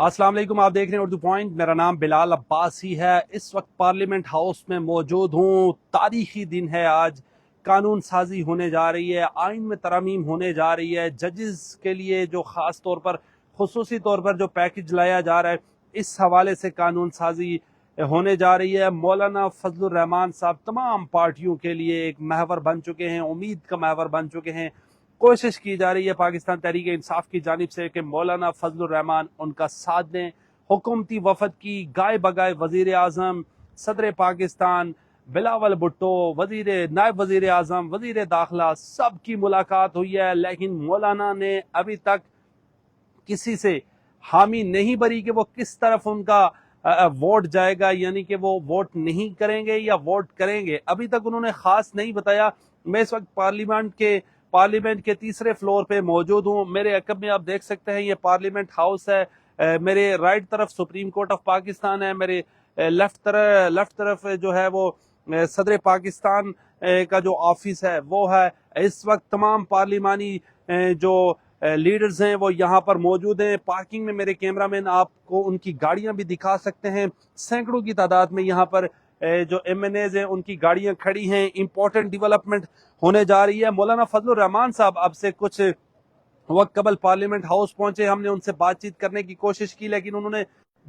अस्सलाम वालेकुम, आप देख रहे हैं उर्दू पॉइंट। मेरा नाम बिलाल अब्बासी है। इस वक्त पार्लियामेंट हाउस में मौजूद हूँ। तारीखी दिन है आज। कानून साजी होने जा रही है, आइन में तरमीम होने जा रही है। जजेस के लिए जो ख़ास तौर पर खुसूसी तौर पर जो पैकेज लाया जा रहा है, इस हवाले से कानून साजी होने जा रही है। मौलाना फजलुर रहमान साहब तमाम पार्टियों के लिए एक महवर बन चुके हैं, उम्मीद का महवर बन चुके हैं। कोशिश की जा रही है पाकिस्तान तहरीक इंसाफ की जानिब से कि मौलाना फजलुर रहमान उनका साथ दें। हुकूमती वफद की गाय बगाए वजीर आज़म, सदर पाकिस्तान बिलावल भुट्टो, नायब वजीर आज़म, वजीर दाखिला, सब की मुलाकात हुई है, लेकिन मौलाना ने अभी तक किसी से हामी नहीं भरी कि वो किस तरफ उनका वोट जाएगा, यानी कि वो वोट नहीं करेंगे या वोट करेंगे। अभी तक उन्होंने खास नहीं बताया। मैं इस वक्त पार्लियामेंट के तीसरे फ्लोर पे मौजूद हूँ। मेरे अकब में आप देख सकते हैं ये पार्लियामेंट हाउस है। मेरे राइट तरफ सुप्रीम कोर्ट ऑफ पाकिस्तान है, मेरे लेफ्ट तरफ जो है वो सदर पाकिस्तान का जो ऑफिस है वो है। इस वक्त तमाम पार्लिमानी जो लीडर्स हैं वो यहाँ पर मौजूद हैं। पार्किंग में मेरे कैमरामैन आपको उनकी गाड़ियां भी दिखा सकते हैं। सैकड़ों की तादाद में यहाँ पर जो MNAs हैं उनकी गाड़ियां खड़ी हैं। इंपॉर्टेंट डेवलपमेंट होने जा रही है। मौलाना फजलुर रहमान साहब अब से कुछ वक्त कबल पार्लियामेंट हाउस पहुंचे। हमने उनसे बातचीत करने की कोशिश की, लेकिन उन्होंने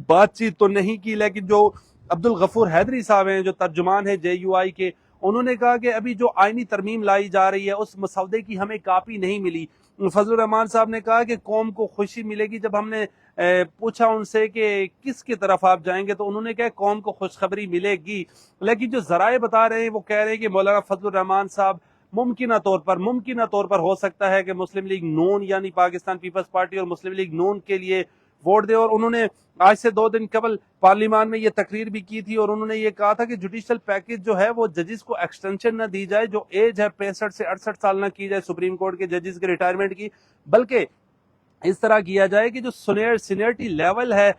बातचीत तो नहीं की। लेकिन जो अब्दुल गफूर हैदरी साहब हैं, जो तर्जुमान है JUI के, उन्होंने कहा कि अभी जो आईनी तरमीम लाई जा रही है उस मसौदे की हमें कापी नहीं मिली। फजलुर रहमान साहब ने कहा कि कौम को खुशी मिलेगी। जब हमने पूछा उनसे कि किसकी तरफ आप जाएंगे, तो उन्होंने कहा कौम को खुशखबरी मिलेगी। लेकिन जो जराए बता रहे हैं वो कह रहे हैं कि मौलाना फजलुर रहमान साहब मुमकिन तौर पर हो सकता है कि मुस्लिम लीग नून यानी पाकिस्तान पीपल्स पार्टी और मुस्लिम लीग नून के लिए वोट दे। और उन्होंने आज से 2 दिन कबल पार्लियामान में ये तकरीर भी की थी और उन्होंने ये कहा था कि जुडिशल पैकेज जो है वो जजेस को एक्सटेंशन न दी जाए, जो एज है 65 से 68 साल न की जाए सुप्रीम कोर्ट के जजेस के रिटायरमेंट की, बल्कि इस तरह किया जाए कि जो सीनियरिटी लेवल है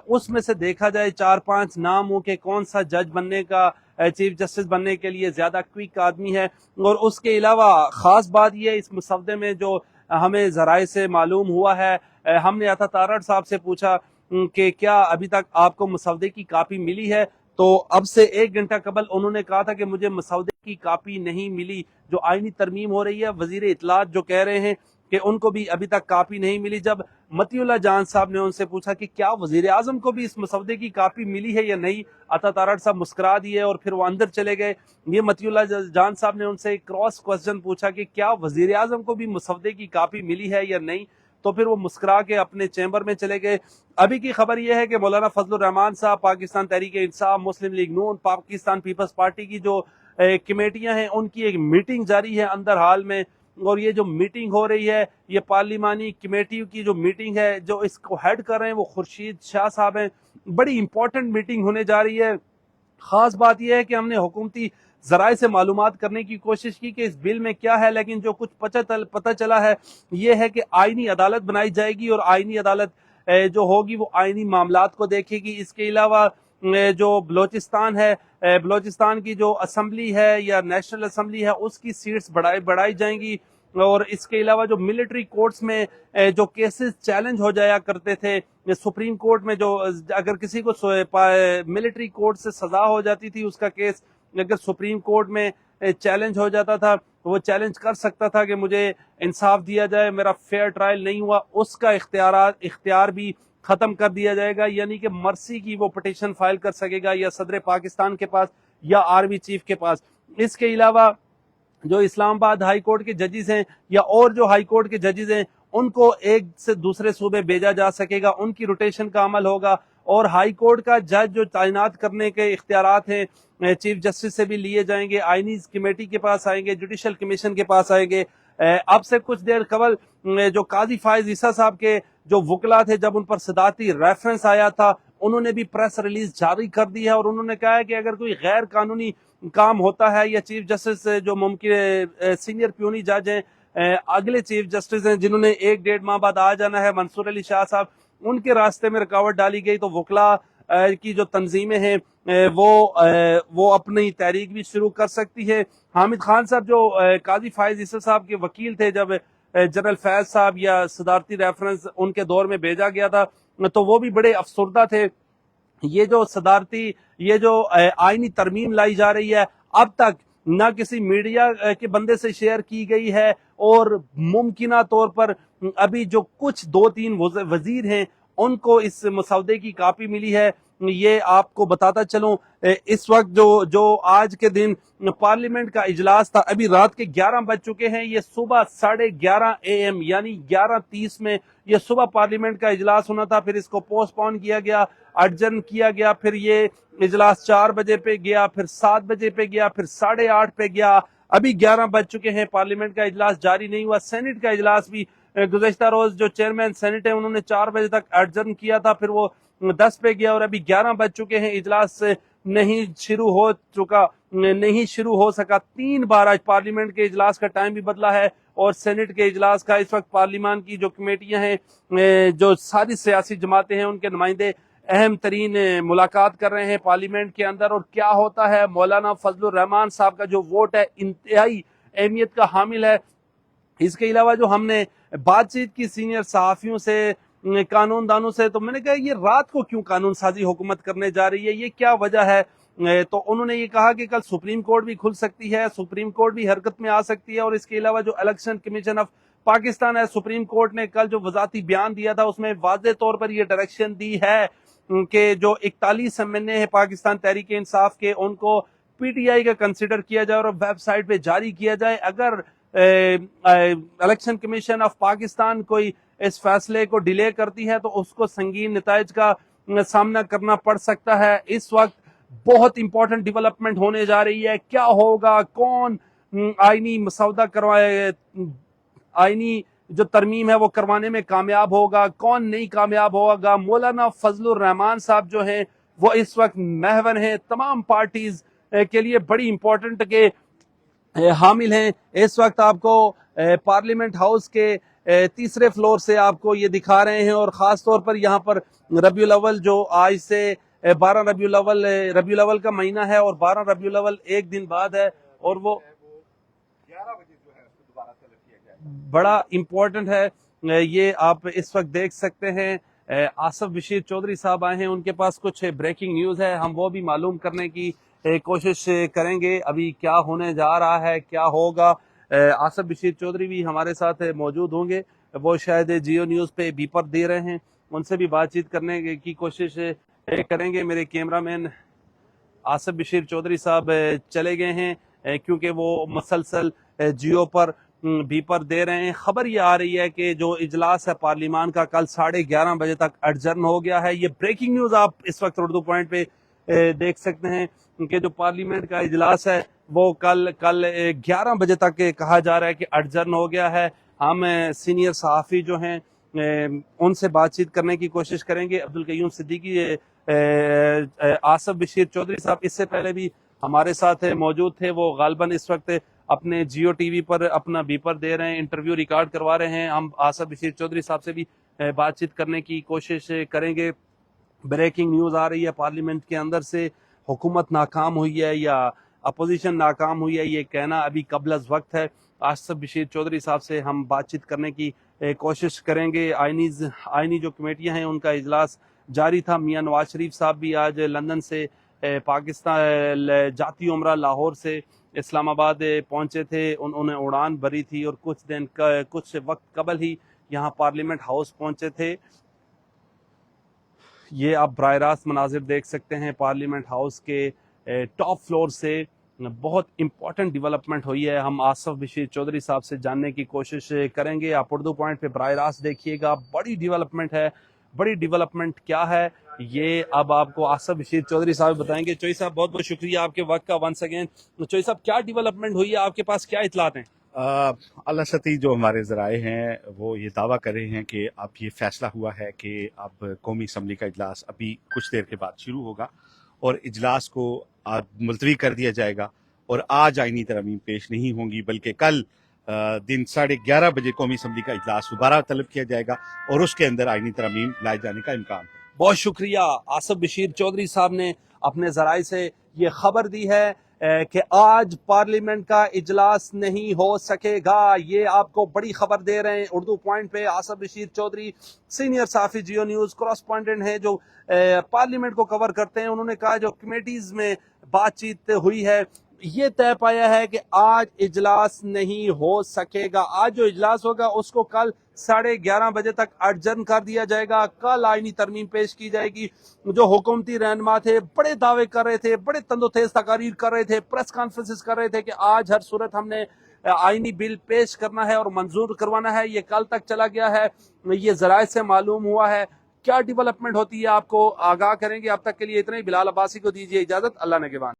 उसमें से देखा जाए 4-5 नाम हो के कौन सा जज बनने का, चीफ जस्टिस बनने के लिए ज्यादा क्विक आदमी है। और उसके अलावा खास बात यह इस मसौदे में जो हमें जराए से मालूम हुआ है, हमने अता तारड़ साहब से पूछा कि क्या अभी तक आपको मसौदे की कापी मिली है, तो अब से 1 घंटा कबल उन्होंने कहा था कि मुझे मसौदे की कापी नहीं मिली। जो आईनी तरमीम हो रही है, वजीर इत्तलात जो कह रहे हैं कि उनको भी अभी तक कापी नहीं मिली। जब मतीउल्लाह जान साहब ने उनसे पूछा कि क्या वजीर आजम को भी इस मसौदे की कापी मिली है या नहीं, अता तारड़ साहब मुस्कुरा दिए और फिर वो अंदर चले गए। ये मतीउल्लाह जान साहब ने उनसे एक क्रॉस क्वेश्चन पूछा कि क्या वजीर आजम को भी मसौदे की कापी मिली है या नहीं, तो फिर वो मुस्कुरा के अपने चैम्बर में चले गए। अभी की खबर यह है कि मौलाना फजलुर रहमान साहब, पाकिस्तान तहरीक इंसाफ, मुस्लिम लीग नून, पाकिस्तान पीपल्स पार्टी की जो कमेटियां हैं उनकी एक मीटिंग जारी है अंदर हाल में। और ये जो मीटिंग हो रही है, ये पार्लिमानी कमेटी की जो मीटिंग है, जो इसको हेड कर रहे हैं वो खुर्शीद शाह साहब हैं। बड़ी इंपॉर्टेंट मीटिंग होने जा रही है। खास बात यह है कि हमने हुकूमती जराए से मालूमात करने की कोशिश की कि इस बिल में क्या है, लेकिन जो कुछ पता चला है ये है कि आईनी अदालत बनाई जाएगी और आईनी अदालत जो होगी वो आईनी मामलात को देखेगी। इसके अलावा जो बलोचिस्तान है, बलोचिस्तान की जो असम्बली है या नेशनल असम्बली है उसकी सीट्स बढ़ाई जाएंगी। और इसके अलावा जो मिलिट्री कोर्ट्स में जो केसेस चैलेंज हो जाया करते थे सुप्रीम कोर्ट में, जो अगर किसी को मिलिट्री कोर्ट से सजा हो जाती थी, उसका केस अगर सुप्रीम कोर्ट में चैलेंज हो जाता था, वो चैलेंज कर सकता था कि मुझे इंसाफ दिया जाए, मेरा फेयर ट्रायल नहीं हुआ, उसका इख्तियार भी खत्म कर दिया जाएगा। यानी कि मर्सी की वो पिटीशन फाइल कर सकेगा या सदर पाकिस्तान के पास या आर्मी चीफ के पास। इसके अलावा जो इस्लामाबाद हाई कोर्ट के जजेस हैं या और जो हाई कोर्ट के जजेस हैं उनको एक से दूसरे सूबे भेजा जा सकेगा, उनकी रोटेशन का अमल होगा। और हाई कोर्ट का जज जो तैनात करने के इख्तियारात हैं चीफ जस्टिस से भी लिए जाएंगे, आईनी कमेटी के पास आएंगे, जुडिशल कमीशन के पास आएंगे। अब से कुछ देर कबल जो काजी फायज ईसा साहब के जो वकला थे, जब उन पर सदाती रेफरेंस आया था, उन्होंने भी प्रेस रिलीज जारी कर दी है और उन्होंने कहा है कि अगर कोई गैर कानूनी काम होता है या चीफ जस्टिस जो मुमकिन सीनियर प्यूनी जज हैं, अगले चीफ जस्टिस हैं जिन्होंने 1-1.5 माह बाद आ जाना है, मंसूर अली शाह साहब, उनके रास्ते में रुकावट डाली गई तो वकला की जो तंजीमें हैं वो अपनी तहरीक भी शुरू कर सकती है। हामिद खान साहब जो काजी फायज ईसा साहब के वकील थे, जब जनरल फैज साहब या सदारती रेफरेंस उनके दौर में भेजा गया था, तो वो भी बड़े अफसरदा थे। ये जो सदारती, ये जो आईनी तरमीम लाई जा रही है, अब तक ना किसी मीडिया के बंदे से शेयर की गई है, और मुमकिना तौर पर अभी जो कुछ 2-3 वजीर हैं उनको इस मसौदे की कापी मिली है। ये आपको बताता चलूं, इस वक्त जो आज के दिन पार्लियामेंट का इजलास था, अभी रात के 11 बज चुके हैं, ये सुबह 11:30 AM यानी 11:30 में ये सुबह पार्लियामेंट का इजलास होना था, फिर इसको पोस्टपोन किया गया, अर्जन किया गया, फिर ये इजलास 4 बजे पे गया, फिर 7 बजे पे गया, फिर 8:30 पे गया, अभी 11 बज चुके हैं, पार्लियामेंट का इजलास जारी नहीं हुआ। सेनेट का इजलास भी गुज़श्ता रोज जो चेयरमैन सेनेट है उन्होंने 4 बजे तक अर्जन किया था, फिर वो 10 पे गया, और अभी 11 बज चुके हैं, इजलास नहीं शुरू हो सका। 3 बार आज पार्लियामेंट के इजलास का टाइम भी बदला है, और सेनेट के इजलास का इस वक्त पार्लियामान की जो कमेटियां हैं, जो सारी सियासी जमातें हैं, उनके नुमाइंदे अहम तरीन मुलाकात कर रहे हैं पार्लियामेंट के अंदर। और क्या होता है, मौलाना फजलुर रहमान साहब का जो वोट है इंतहाई अहमियत का हामिल है। इसके अलावा जो हमने बातचीत की सीनियर सहाफियों से, कानून दानों से, तो मैंने कहा ये रात को क्यों कानून साजी हुकूमत करने जा रही है, ये क्या वजह है। तो उन्होंने ये कहा कि कल सुप्रीम कोर्ट भी खुल सकती है, सुप्रीम कोर्ट भी हरकत में आ सकती है, और इसके अलावा जो इलेक्शन कमीशन ऑफ पाकिस्तान है, सुप्रीम कोर्ट ने कल जो वजाती बयान दिया था उसमें वाज़ेह तौर पर यह डायरेक्शन दी है कि जो 41 MNA है पाकिस्तान तहरीक इंसाफ के, उनको PTI का कंसिडर किया जाए और वेबसाइट पे जारी किया जाए। अगर इलेक्शन कमीशन ऑफ पाकिस्तान कोई इस फैसले को डिले करती है तो उसको संगीन नताइज का सामना करना पड़ सकता है। इस वक्त बहुत इंपॉर्टेंट डेवलपमेंट होने जा रही है। क्या होगा, कौन आईनी मसौदा करवाए, आईनी जो तरमीम है वो करवाने में कामयाब होगा, कौन नहीं कामयाब होगा। मौलाना फजलुर रहमान साहब जो हैं वो इस वक्त महवर हैं, तमाम पार्टीज के लिए बड़ी इंपॉर्टेंट के हामिल हैं। इस वक्त आपको पार्लियामेंट हाउस के तीसरे फ्लोर से आपको ये दिखा रहे हैं, और ख़ास तौर पर यहाँ पर रबीउल अव्वल जो आज से 12 रबीउल अव्वल का महीना है, और 12 रबीउल अव्वल एक दिन बाद है, और वो 11 बजे जो है उसको दोबारा तलब किया जाए, बड़ा इम्पोर्टेंट है। ये आप इस वक्त देख सकते हैं, आसिफ बशीर चौधरी साहब आए हैं, उनके पास कुछ ब्रेकिंग न्यूज़ है, हम वो भी मालूम करने की कोशिश करेंगे अभी क्या होने जा रहा है, क्या होगा। आसिफ बशीर चौधरी भी हमारे साथ मौजूद होंगे, वो शायद जियो न्यूज़ पे बीपर दे रहे हैं, उनसे भी बातचीत करने की कोशिश करेंगे। मेरे कैमरामैन आसिफ बशीर चौधरी साहब चले गए हैं, क्योंकि वो मसलसल जियो पर बीपर दे रहे हैं। खबर ये आ रही है कि जो इजलास है पार्लियामान का कल 11:30 बजे तक एडजर्न हो गया है। ये ब्रेकिंग न्यूज़ आप इस वक्त उर्दू पॉइंट पे देख सकते हैं कि जो पार्लियामेंट का इजलास है वो कल 11 बजे तक कहा जा रहा है कि एडजर्न हो गया है। हम सीनियर सहाफ़ी जो हैं उनसे बातचीत करने की कोशिश करेंगे। अब्दुल कयूम सिद्दीकी, आसिफ बशीर चौधरी साहब इससे पहले भी हमारे साथ मौजूद थे, वो गालबन इस वक्त अपने जियो टीवी पर अपना बीपर दे रहे हैं, इंटरव्यू रिकॉर्ड करवा रहे हैं। हम आसिफ बशीर चौधरी साहब से भी बातचीत करने की कोशिश करेंगे। ब्रेकिंग न्यूज़ आ रही है पार्लियामेंट के अंदर से, हुकूमत नाकाम हुई है या अपोजिशन नाकाम हुई है, ये कहना अभी कबल वक्त है। आसिफ बशीर चौधरी साहब से हम बातचीत करने की कोशिश करेंगे। आईनी जो कमेटियां हैं उनका इजलास जारी था। मियां नवाज शरीफ साहब भी आज लंदन से पाकिस्तान जाती उमरा लाहौर से इस्लामाबाद पहुंचे थे, उन्होंने उड़ान भरी थी और कुछ वक्त कबल ही यहाँ पार्लियामेंट हाउस पहुंचे थे। ये आप बराह रास्त मनाजिर देख सकते हैं पार्लियामेंट हाउस के टॉप फ्लोर से। बहुत इंपॉर्टेंट डेवलपमेंट हुई है, हम आसिफ बशीर चौधरी साहब से जानने की कोशिश करेंगे। आप उर्दू पॉइंट पे बराह रास्त देखिएगा, बड़ी डेवलपमेंट है। बड़ी डेवलपमेंट क्या है ये अब आपको आसिफ बशीर चौधरी साहब बताएंगे। चौधरी साहब बहुत बहुत शुक्रिया आपके वक्त का वंस अगेन। चौधरी साहब क्या डेवलपमेंट हुई है, आपके पास क्या इतलात हैं? अल्लाह सती जो हमारे ज़राए हैं वो ये दावा कर रहे हैं कि अब ये फैसला हुआ है कि अब कौमी असम्बली का इजलास अभी कुछ देर के बाद शुरू होगा और इजलास को आज मुलतवी कर दिया जाएगा और आज आईनी तरमीम पेश नहीं होंगी, बल्कि कल दिन 11:30 बजे कौमी असम्बली का इजलास दोबारा तलब किया जाएगा और उसके अंदर आईनी तरमीम लाए जाने का इम्कान है। बहुत शुक्रिया। आसिफ बशीर चौधरी साहब ने अपने ज़राए से ये खबर दी है। کہ آج پارلیمنٹ کا اجلاس نہیں ہو سکے گا. یہ آپ کو بڑی خبر دے رہے ہیں اردو پوائنٹ پہ. آصف رشید چودھری سینئر صحافی جیو نیوز کورسپونڈنٹ ہیں جو پارلیمنٹ کو کور کرتے ہیں, انہوں نے کہا جو کمیٹیز میں بات چیت ہوئی ہے یہ طے پایا ہے کہ آج اجلاس نہیں ہو سکے گا. آج جو اجلاس ہوگا اس کو کل 11:30 بجے تک اڈجرن کر دیا جائے گا. کل آئینی ترمیم پیش کی جائے گی. جو حکومتی رہنما تھے بڑے دعوے کر رہے تھے, بڑے تند و تیز تقاریر کر رہے تھے, پریس کانفرنسز کر رہے تھے کہ آج ہر صورت ہم نے آئینی بل پیش کرنا ہے اور منظور کروانا ہے. یہ کل تک چلا گیا ہے, یہ ذرائع سے معلوم ہوا ہے. کیا ڈیولپمنٹ ہوتی ہے آپ کو آگاہ کریں گے. اب تک کے لیے اتنا ہی. بلال عباسی کو دیجیے اجازت. اللہ نگہبان.